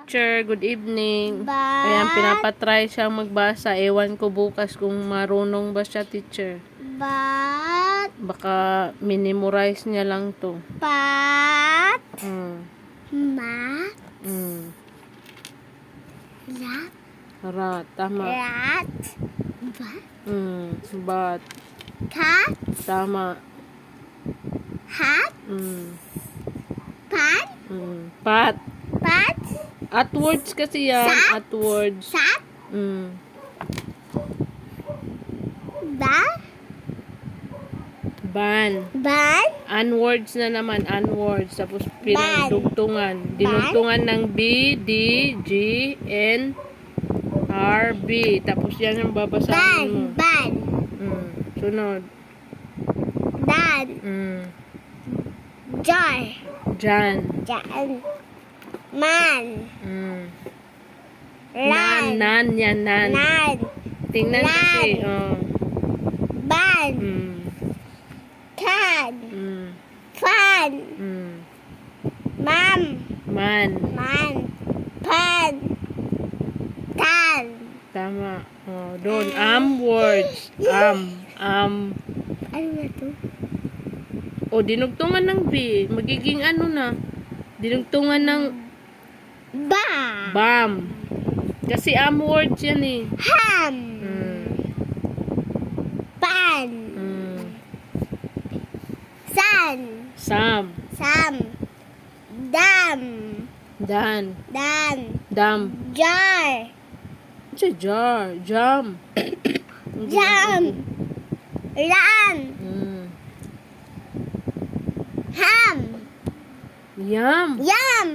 Teacher, good evening. Bat. Ayan, pinapatry siyang magbasa. Ewan ko bukas kung marunong ba siya, teacher. Bat. Baka minimorize niya lang to. Pat. Mm. Mat. Mm. Rat. Rat, tama. Rat. Bat. Bat, Cat. tama. Hat. Pan. Pat. Pat. At words kasi yan. Sat? At words. Sat. Ba. Ban. Ban. Unwords na naman. Unwords. Tapos pinagdugtungan. Dinugtungan ng B, D, G, N, R, B. Tapos yan ang babasahin mo. Ban. Sunod. Dan. Jar. Jan. Jan. Man. Lan. Nan. Yan, nan. Nan. Tingnan Lan. kasi. Ban. Can. Fan. Mam. Man. Man. Pan. Tan. Tama. Doon. Words. Ano na to? Dinugtungan ng B. Magiging ano na. Dinugtungan ng Ba. BAM. Kasi words yan eh. Ham. Pan. San. Sam. Sam. Dam. Dan. Dan. Dam. Jar. Jar. Jam. Jam. Ram. Ham. Yam. Yam.